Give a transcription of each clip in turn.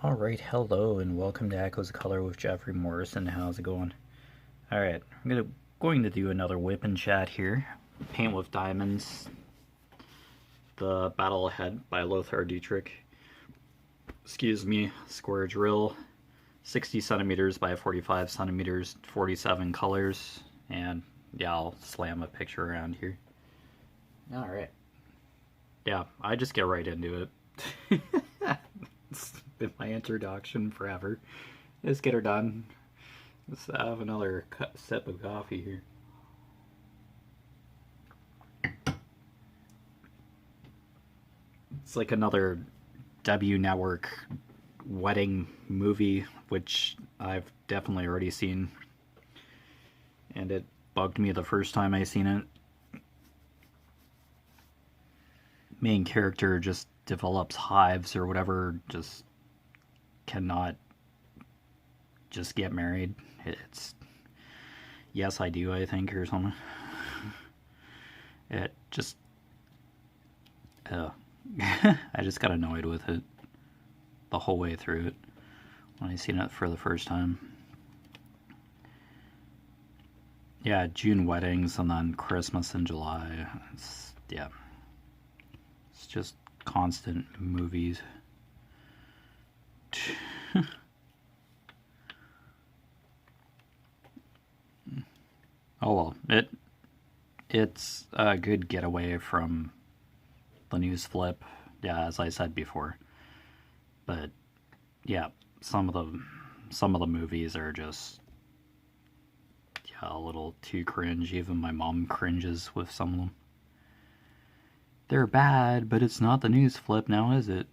Alright, hello and welcome to Echoes of Color with Jeffery Morrison. How's it going? Alright, I'm going to do another whip and chat here. Paint with Diamonds. The Battle Ahead by Lothar Dietrich. Excuse me, square drill. 60 centimeters by 45 centimeters, 47 colors. And yeah, I'll slam a picture around here. Alright. Yeah, I just get right into it. It's been my introduction forever. Let's get her done. Let's have another sip of coffee here. It's like another W Network wedding movie, which I've definitely already seen. And it bugged me the first time I seen it. Main character just develops hives or whatever, just cannot just get married. It's yes I do, I think, or something. It just I just got annoyed with it the whole way through it when I seen it for the first time. Yeah, June weddings and then Christmas in July. It's just constant movies. Oh well, it's a good getaway from the news flip, yeah, as I said before. But yeah, some of the movies are just a little too cringe. Even my mom cringes with some of them. They're bad, but it's not the news flip now, is it?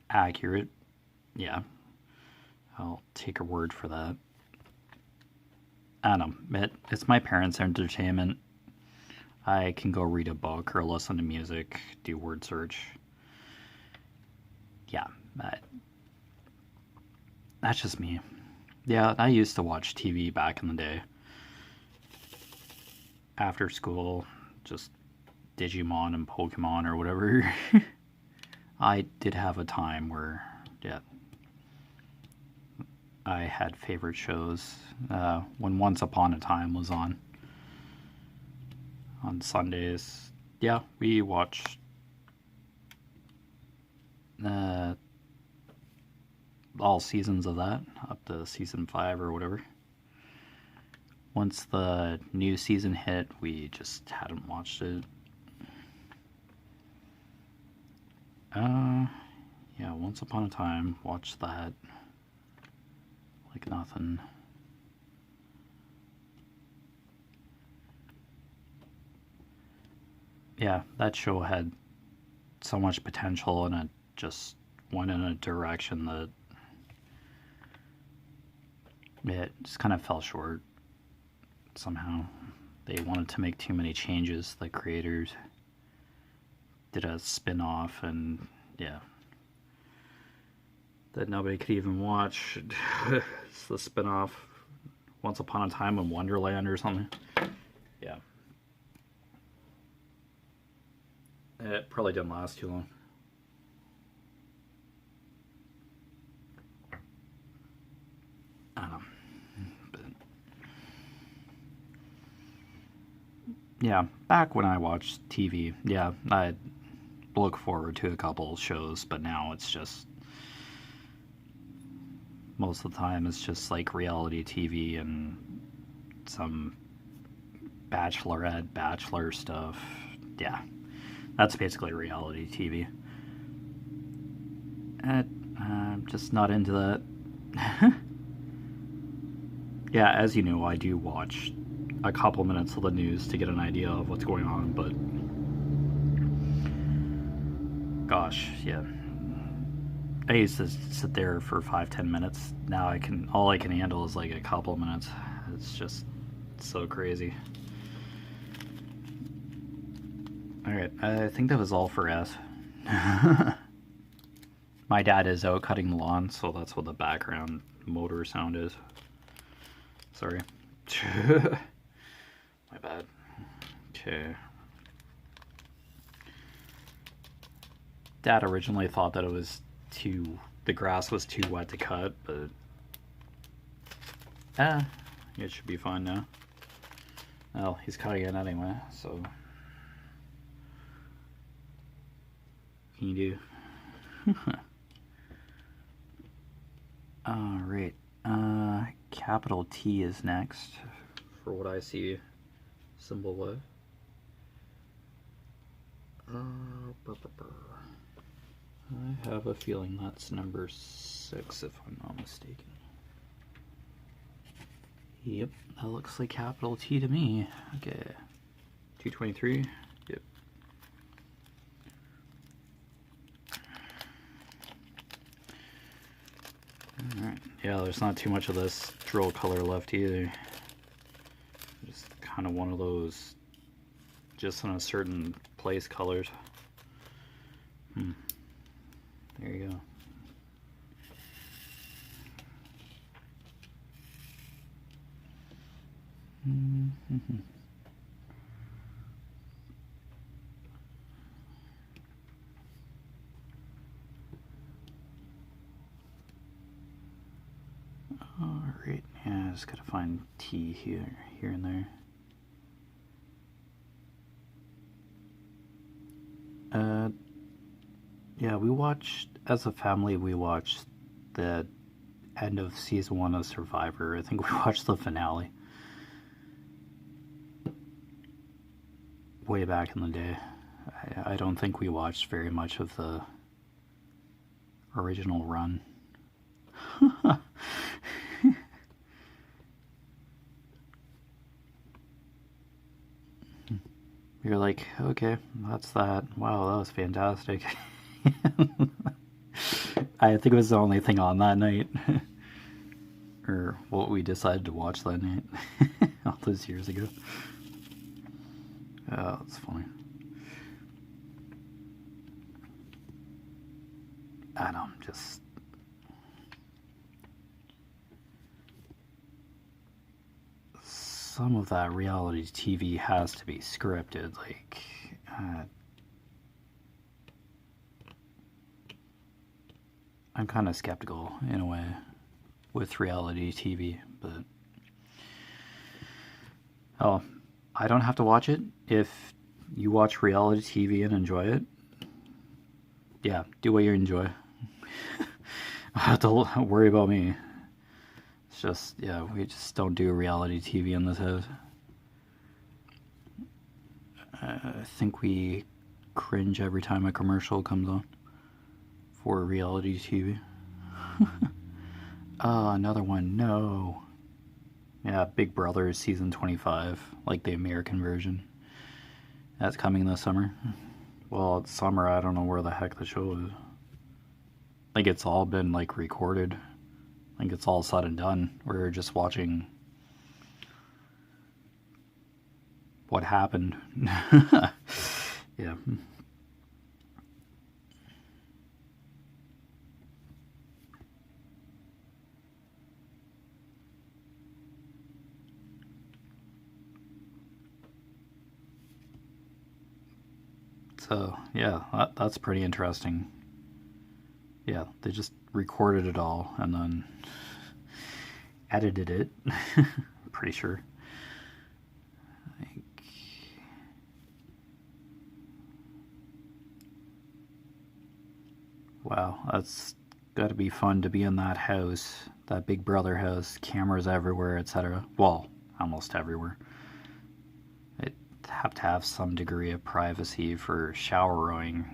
Accurate. Yeah. I'll take her word for that. I don't know. It's my parents' entertainment. I can go read a book or listen to music, do word search. Yeah. That's just me. Yeah, I used to watch TV back in the day. After school, just Digimon and Pokemon or whatever. I did have a time where, yeah, I had favorite shows when Once Upon a Time was on Sundays. Yeah, we watched all seasons of that, up to season 5 or whatever. Once the new season hit, we just hadn't watched it. Yeah, Once Upon a Time, watched that like nothing. Yeah, that show had so much potential and it just went in a direction that it just kind of fell short somehow. They wanted to make too many changes, the creators did a spin-off and yeah, that nobody could even watch. It's the spin-off Once Upon a Time in Wonderland or something. Yeah, it probably didn't last too long. I don't know, but yeah, back when I watched TV, yeah, I'd look forward to a couple shows, but now it's just most of the time it's just like reality TV and some bachelorette, bachelor stuff. Yeah, that's basically reality TV. I'm just not into that. Yeah, as you know, I do watch a couple minutes of the news to get an idea of what's going on, but gosh, yeah. I used to sit there for 5-10 minutes. Now all I can handle is like a couple of minutes. It's just so crazy. Alright, I think that was all for S. My dad is out cutting the lawn, so that's what the background motor sound is. Sorry. My bad. Okay. Dad originally thought that it was too the grass was too wet to cut, but it should be fine now. Well, he's cutting it anyway, so what can you do? Alright, capital T is next for what I see symbol with. I have a feeling that's number 6 if I'm not mistaken. Yep, that looks like capital T to me. Okay, 223. Yep. Alright, yeah, there's not too much of this drill color left either. Just kind of one of those just in a certain place colors. There you go. Alright, yeah, I just gotta find T here and there. Yeah, we watched, as a family, we watched the end of season 1 of Survivor. I think we watched the finale way back in the day. I don't think we watched very much of the original run. You're like, okay, that's that. Wow, that was fantastic. I think it was the only thing on that night. Or what we decided to watch that night. All those years ago. Oh, that's funny. I don't just... Some of that reality TV has to be scripted, like... I'm kind of skeptical, in a way, with reality TV, but... Oh, I don't have to watch it. If you watch reality TV and enjoy it, yeah, do what you enjoy. I don't have to worry about me. It's just, yeah, we just don't do reality TV in this house. I think we cringe every time a commercial comes on for reality TV. Oh, another one, no. Yeah, Big Brother season 25, like the American version. That's coming this summer. Well, it's summer, I don't know where the heck the show is. I think it's all been, like, recorded. I think it's all said and done. We're just watching what happened. Yeah. So, yeah, that's pretty interesting. Yeah, they just recorded it all and then edited it. Pretty sure. Wow, that's gotta be fun to be in that house, that Big Brother house, cameras everywhere, etc. Well, almost everywhere. It have to have some degree of privacy for showering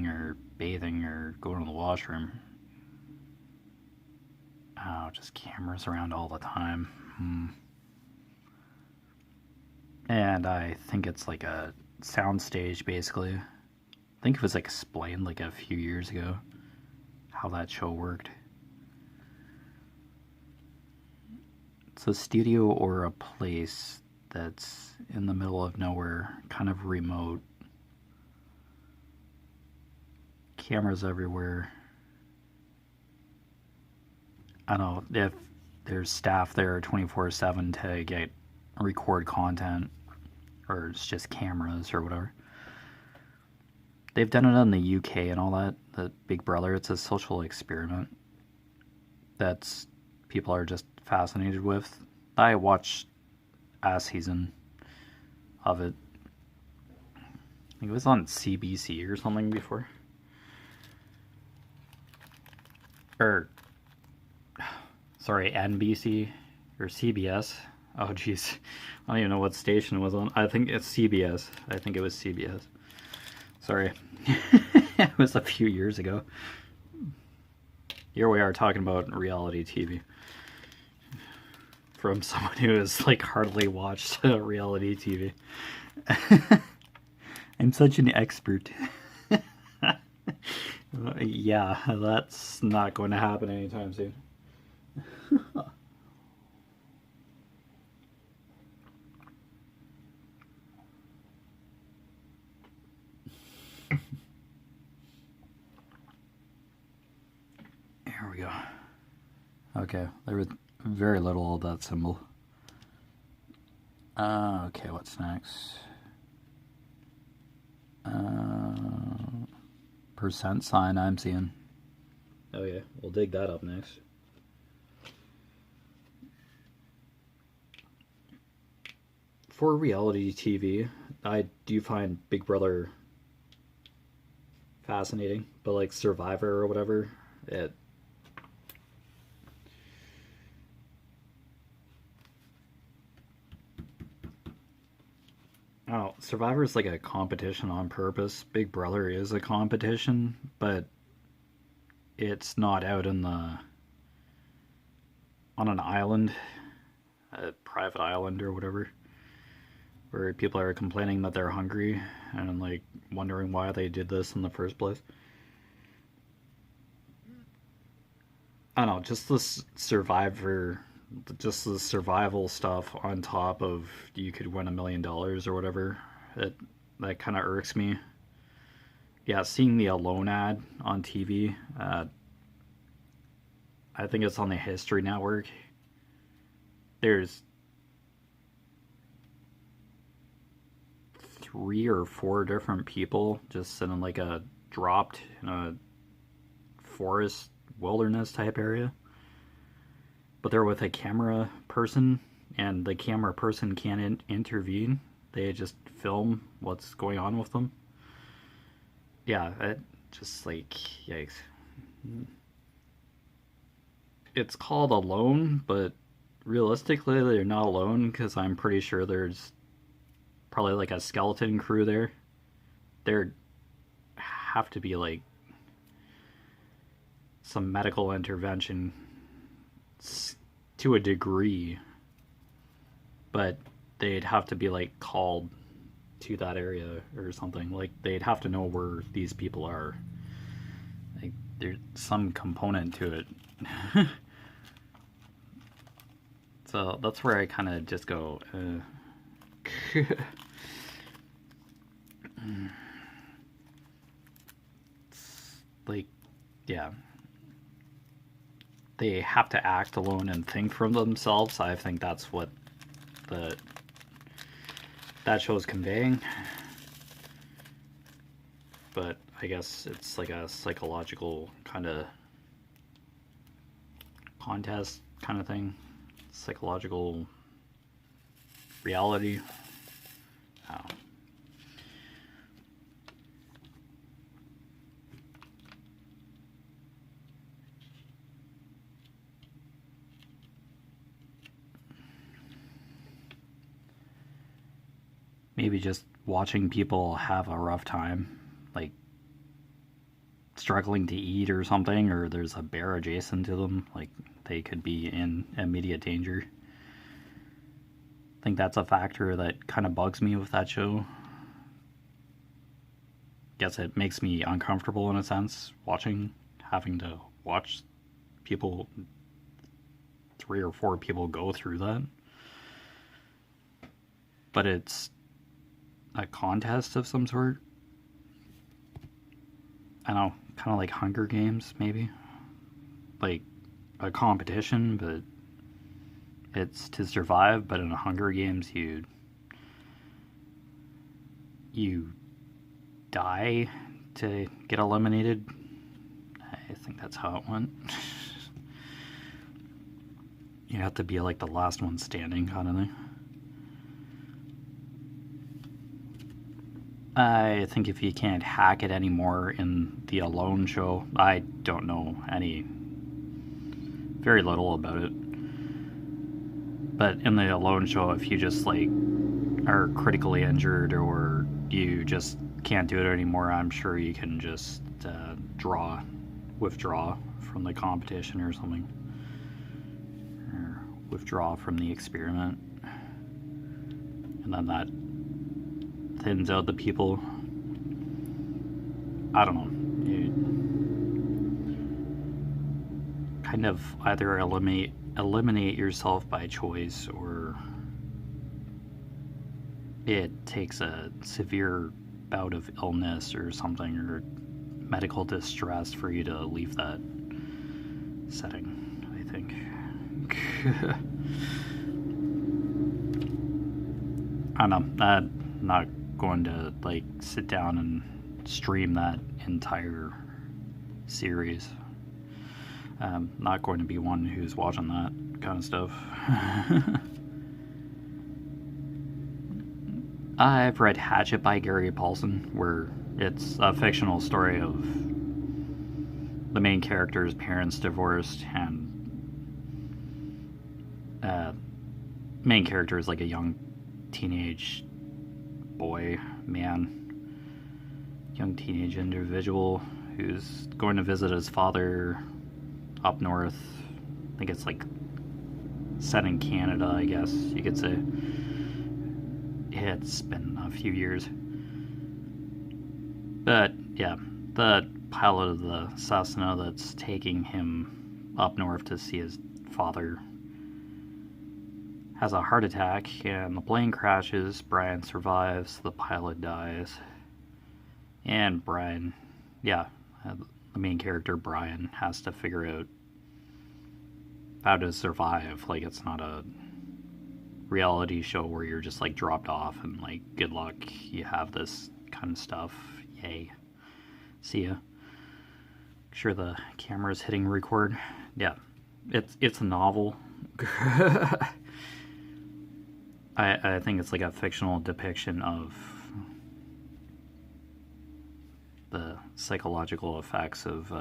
or bathing or going to the washroom. Oh, just cameras around all the time. And I think it's like a soundstage, basically. I think it was like explained like a few years ago how that show worked. It's a studio or a place that's in the middle of nowhere, kind of remote. Cameras everywhere. I don't know if there's staff there 24/7 to record content, or it's just cameras or whatever. they've done it in the UK and all that. The Big Brother, it's a social experiment that's people are just fascinated with. I watched a season of it. I think it was on CBC or something before. Or, sorry, NBC or CBS. Oh, jeez. I don't even know what station it was on. I think it's CBS. I think it was CBS. Sorry. It was a few years ago. Here we are talking about reality TV. From someone who has like hardly watched reality TV. I'm such an expert. Yeah, that's not going to happen anytime soon. Here we go. Okay, there was very little of that symbol. Okay, what's next? Percent sign I'm seeing. Oh yeah, we'll dig that up next. For reality TV, I do find Big Brother fascinating, but like Survivor or whatever, it oh, Survivor is like a competition on purpose. Big Brother is a competition, but it's not out in the on an island, a private island or whatever, where people are complaining that they're hungry and like wondering why they did this in the first place. I don't know, just this survivor, just the survival stuff on top of you could win $1 million or whatever. It that kind of irks me. Yeah, seeing the Alone ad on TV. I think it's on the History Network. There's 3 or 4 different people just sitting like a dropped in a forest wilderness type area, but they're with a camera person, and the camera person can't intervene. They just film what's going on with them. Yeah, it just like yikes. It's called Alone, but realistically they're not alone because I'm pretty sure there's probably like a skeleton crew there. There have to be like some medical intervention to a degree, but they'd have to be like called to that area or something. Like they'd have to know where these people are. Like there's some component to it. So that's where I kind of just go like, yeah, they have to act alone and think for themselves. I think that's what that show's conveying. But I guess it's like a psychological kind of contest kind of thing. Psychological reality. Oh. Maybe just watching people have a rough time, like struggling to eat or something, or there's a bear adjacent to them, like they could be in immediate danger. I think that's a factor that kind of bugs me with that show. Guess it makes me uncomfortable in a sense, having to watch people, 3 or 4 people go through that. But it's a contest of some sort. I don't know, kind of like Hunger Games, maybe. Like a competition, but it's to survive. But in a Hunger Games, you die to get eliminated. I think that's how it went. You have to be like the last one standing, kind of thing. I think if you can't hack it anymore in the Alone show, I don't know very little about it. But in the Alone show, if you just like are critically injured or you just can't do it anymore, I'm sure you can just withdraw from the competition or something. Or withdraw from the experiment. And then that thins out the people. I don't know. You kind of either eliminate yourself by choice, or it takes a severe bout of illness or something, or medical distress for you to leave that setting, I think. I don't know. I'm not going to like sit down and stream that entire series. I'm not going to be one who's watching that kind of stuff. I've read Hatchet by Gary Paulson, where it's a fictional story of the main character's parents divorced, and main character is like a young teenage young teenage individual who's going to visit his father up north. I think it's like set in Canada, I guess you could say. It's been a few years. But yeah, the pilot of the Cessna that's taking him up north to see his father has a heart attack, and the plane crashes. Brian survives, the pilot dies, and Brian, the main character Brian, has to figure out how to survive. Like, it's not a reality show where you're just like dropped off and like, good luck, you have this kind of stuff, yay, see ya. Make sure the camera's hitting record. Yeah, it's a novel. I think it's like a fictional depiction of the psychological effects of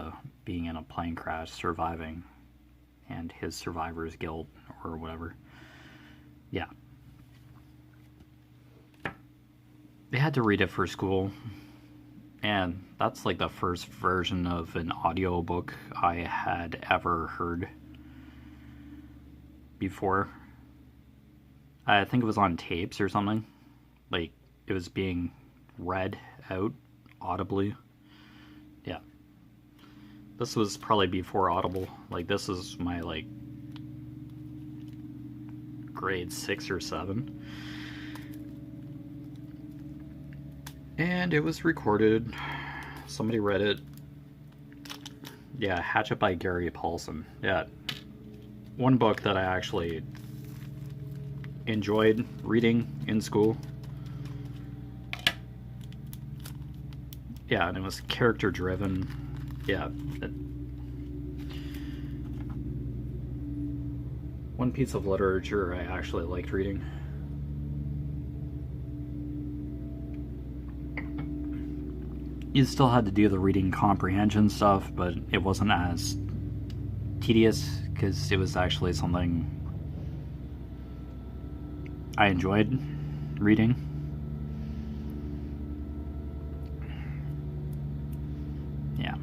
being in a plane crash, surviving, and his survivor's guilt or whatever. Yeah. They had to read it for school, and that's like the first version of an audiobook I had ever heard before. I think it was on tapes or something. Like, it was being read out audibly. Yeah. This was probably before Audible. Like, this is my, like, grade 6 or 7. And it was recorded. Somebody read it. Yeah, Hatchet by Gary Paulson. Yeah. One book that I actually enjoyed reading in school. Yeah, and it was character driven. Yeah. One piece of literature I actually liked reading. You still had to do the reading comprehension stuff, but it wasn't as tedious because it was actually something I enjoyed reading. Yeah.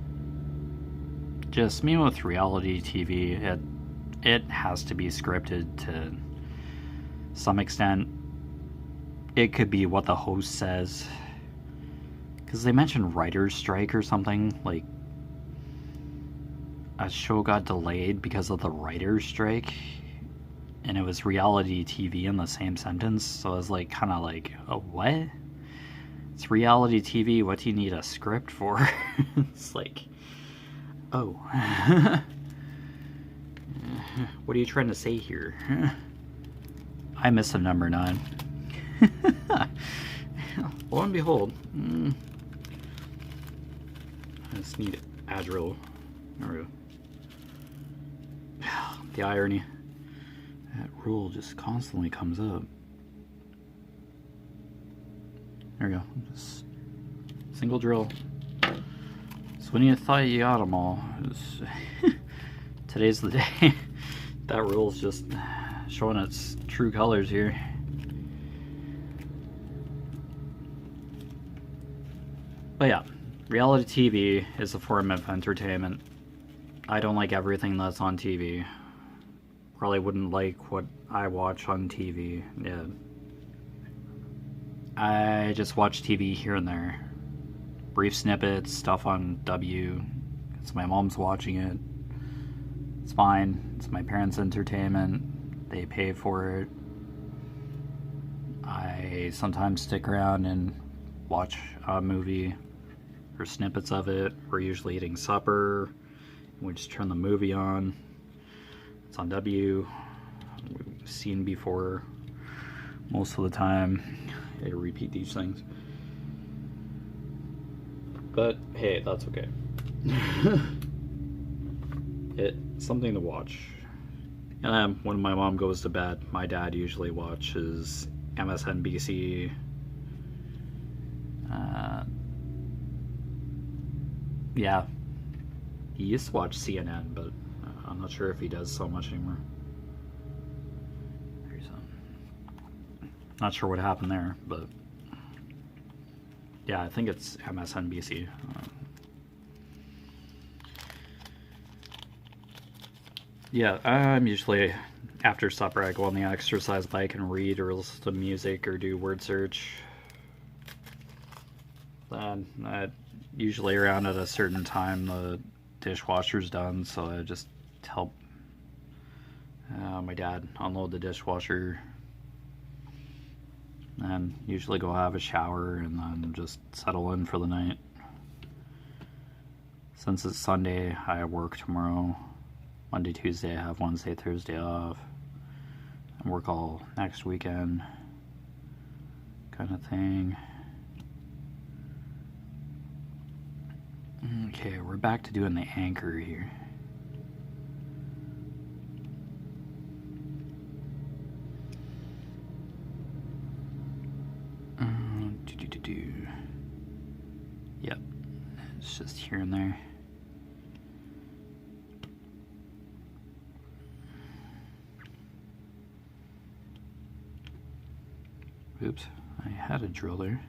Just me with reality TV, it has to be scripted to some extent. It could be what the host says. Because they mentioned writer's strike or something, like a show got delayed because of the writer's strike, and it was reality TV in the same sentence, so I was like, kind of like, oh, what? It's reality TV, what do you need a script for? It's like, oh. What are you trying to say here? I missed a number 9. Lo and behold. just need Adderall. There we go. The irony. That rule just constantly comes up. There we go. Just single drill. So when you thought you got them all, today's the day. That rule's just showing its true colors here. But yeah, reality TV is a form of entertainment. I don't like everything that's on TV. Probably wouldn't like what I watch on TV. Yeah. I just watch TV here and there. Brief snippets, stuff on W. It's my mom's watching it. It's fine. It's my parents' entertainment. They pay for it. I sometimes stick around and watch a movie or snippets of it. We're usually eating supper. We just turn the movie on. It's on W. We've seen before most of the time. I repeat these things. But hey, that's okay. It's something to watch. And then when my mom goes to bed, my dad usually watches MSNBC. Yeah. He used to watch CNN, but I'm not sure if he does so much anymore. Not sure what happened there, but yeah, I think it's MSNBC. Yeah, I'm usually, after supper, I go on the exercise bike and read or listen to music or do word search. Then, usually around at a certain time, the dishwasher's done, so I just help my dad unload the dishwasher. And usually go have a shower and then just settle in for the night. Since it's Sunday, I work tomorrow. Monday, Tuesday, I have Wednesday, Thursday off. I work all next weekend, kind of thing. Okay, we're back to doing the anchor here. Yep, it's just here and there. Oops, I had a drill there.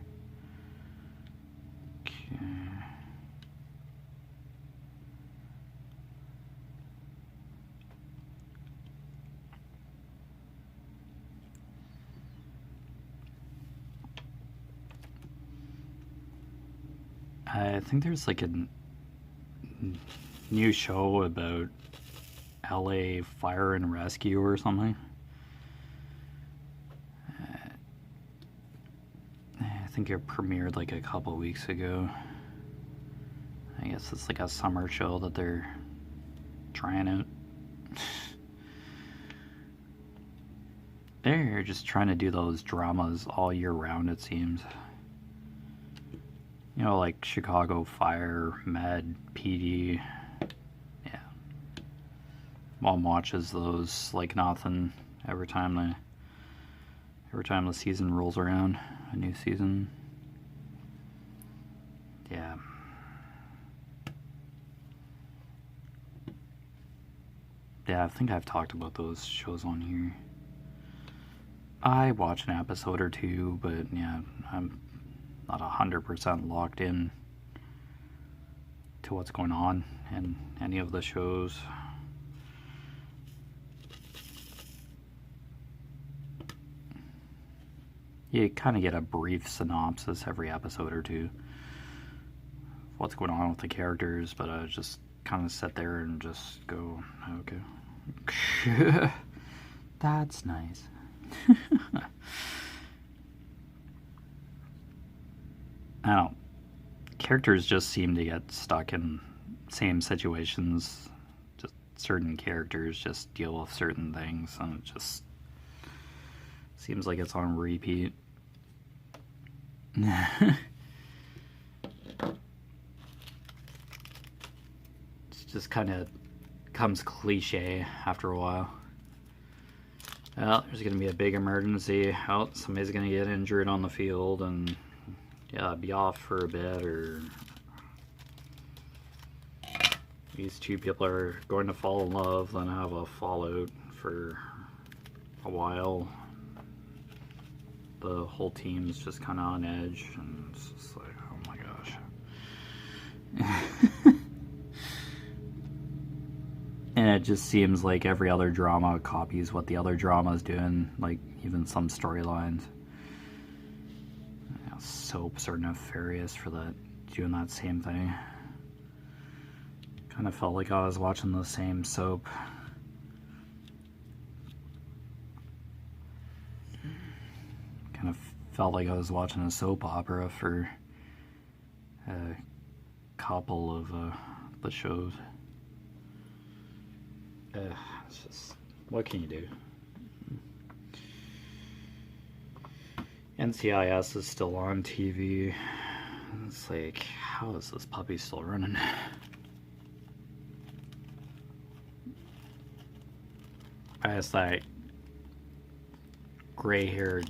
Okay. I think there's like a new show about LA fire and rescue or something. I think it premiered like a couple weeks ago. I guess it's like a summer show that they're trying out. They're just trying to do those dramas all year round, it seems. You know, like Chicago Fire, Med, PD. Yeah. Mom watches those like nothing every time the season rolls around, a new season. Yeah. Yeah, I think I've talked about those shows on here. I watch an episode or two, but yeah, I'm not 100% locked in to what's going on in any of the shows. You kind of get a brief synopsis every episode or two of what's going on with the characters, but I just kind of sit there and just go, okay. That's nice. I don't know. Characters just seem to get stuck in same situations. Just certain characters just deal with certain things, and it just seems like it's on repeat. just kind of becomes cliche after a while. Well, there's going to be a big emergency. Oh, somebody's going to get injured on the field and yeah, be off for a bit, or these two people are going to fall in love, then have a fallout for a while. The whole team's just kind of on edge, and it's just like, oh my gosh. And it just seems like every other drama copies what the other drama is doing, like even some storylines. You know, soaps are nefarious for that, doing that same thing. Kind of felt like I was watching the same soap. Kind of felt like I was watching a soap opera for a couple of the shows. It's just, what can you do? NCIS is still on TV. It's like, how is this puppy still running? I asked that gray-haired,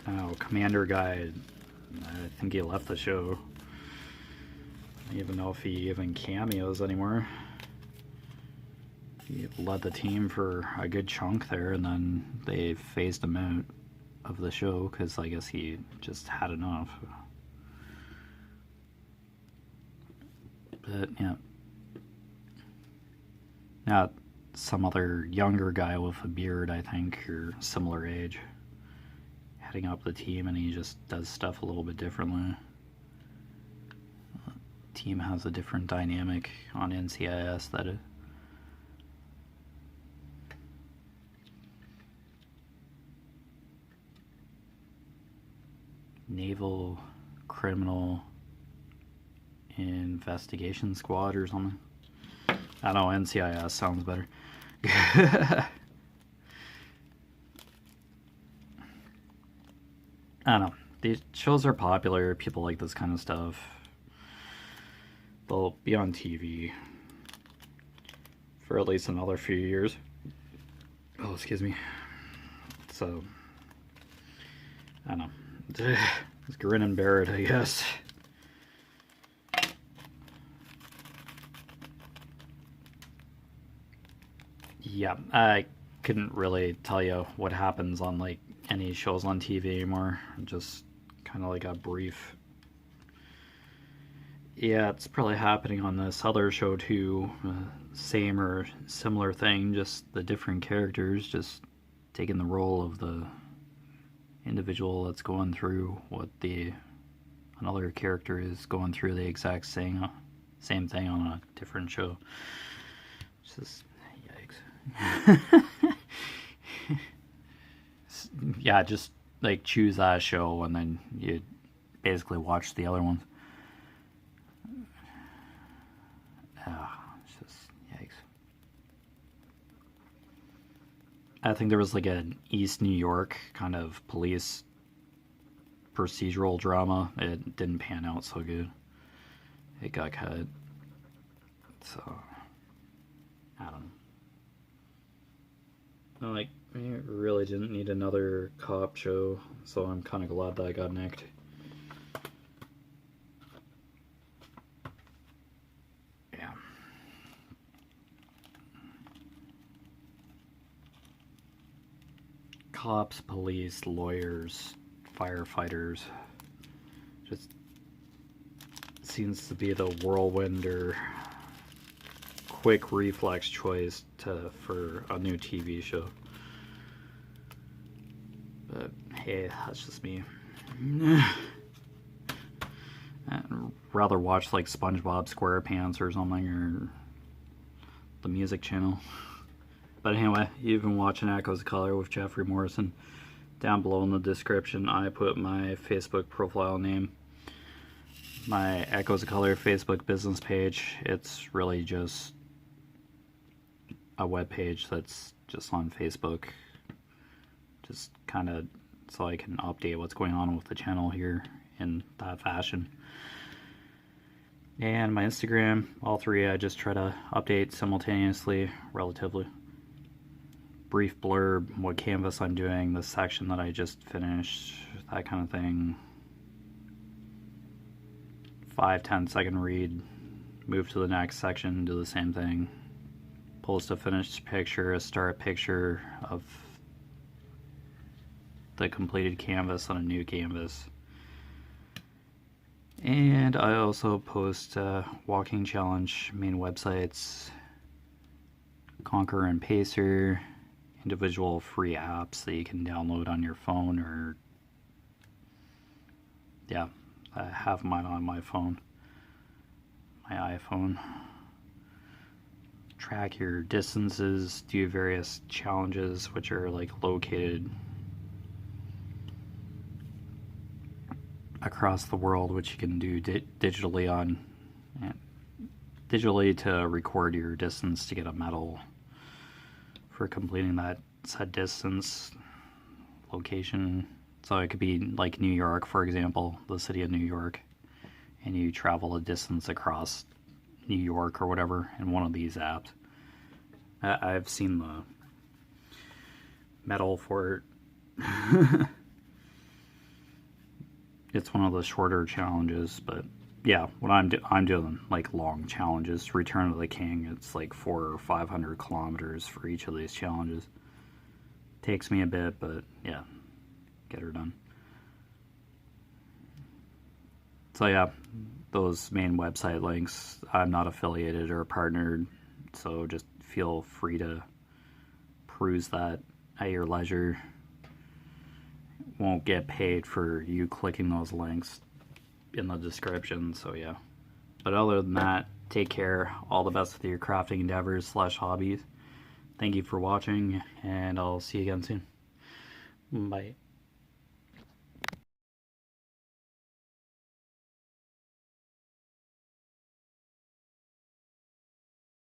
I don't know, commander guy. I think he left the show. I don't even know if he even cameos anymore. He led the team for a good chunk there, and then they phased him out of the show because I guess he just had enough. But yeah, now some other younger guy with a beard, I think, or similar age, heading up the team, and he just does stuff a little bit differently. Team has a different dynamic on NCIS that it. Naval Criminal Investigation Squad or something. I don't know, NCIS sounds better. I don't know. These shows are popular. People like this kind of stuff. They'll be on TV for at least another few years. Oh, excuse me. So, I don't know. It's grin and bear it, I guess. Yeah, I couldn't really tell you what happens on like any shows on TV anymore. Just kind of like a brief. Yeah, it's probably happening on this other show too. Same or similar thing, just the different characters just taking the role of the individual that's going through what another character is going through, the exact same thing on a different show. It's just, yikes. Yeah, just like choose that show and then you basically watch the other ones. It's just, yikes. I think there was like an East New York kind of police procedural drama. It didn't pan out so good. It got cut. So, I don't know. Like, we really didn't need another cop show, so I'm kind of glad that I got nicked. Yeah. Cops, police, lawyers, firefighters. Just seems to be the whirlwind or quick reflex choice for a new TV show. But hey, that's just me. I'd rather watch like SpongeBob SquarePants or something, or the music channel. But anyway, you've been watching Echoes of Color with Jeffery Morrison. Down below in the description, I put my Facebook profile name. My Echoes of Color Facebook business page. It's really just a web page that's just on Facebook. Just kind of so I can update what's going on with the channel here in that fashion. and my Instagram. All three I just try to update simultaneously, relatively. Brief blurb, what canvas I'm doing, the section that I just finished, that kind of thing. 5-10 second read, move to the next section, do the same thing. Post a finished picture, a start picture of the completed canvas on a new canvas. And I also post walking challenge, main websites, Conquer and Pacer, individual free apps that you can download on your phone, or yeah, I have mine on my phone, my iPhone. Track your distances, do various challenges which are like located across the world, which you can do digitally to record your distance to get a medal for completing that set distance location. So it could be like New York, for example, the city of New York, and you travel a distance across New York or whatever in one of these apps. I've seen the medal for it. It's one of the shorter challenges, but yeah, what I'm doing like long challenges. Return of the King, it's like 400 or 500 kilometers for each of these challenges. Takes me a bit, but yeah, get her done. So yeah, those main website links, I'm not affiliated or partnered, so just feel free to peruse that at your leisure. Won't get paid for you clicking those links in the description, so yeah. But other than that, take care. All the best with your crafting endeavors / hobbies. Thank you for watching, and I'll see you again soon. Bye.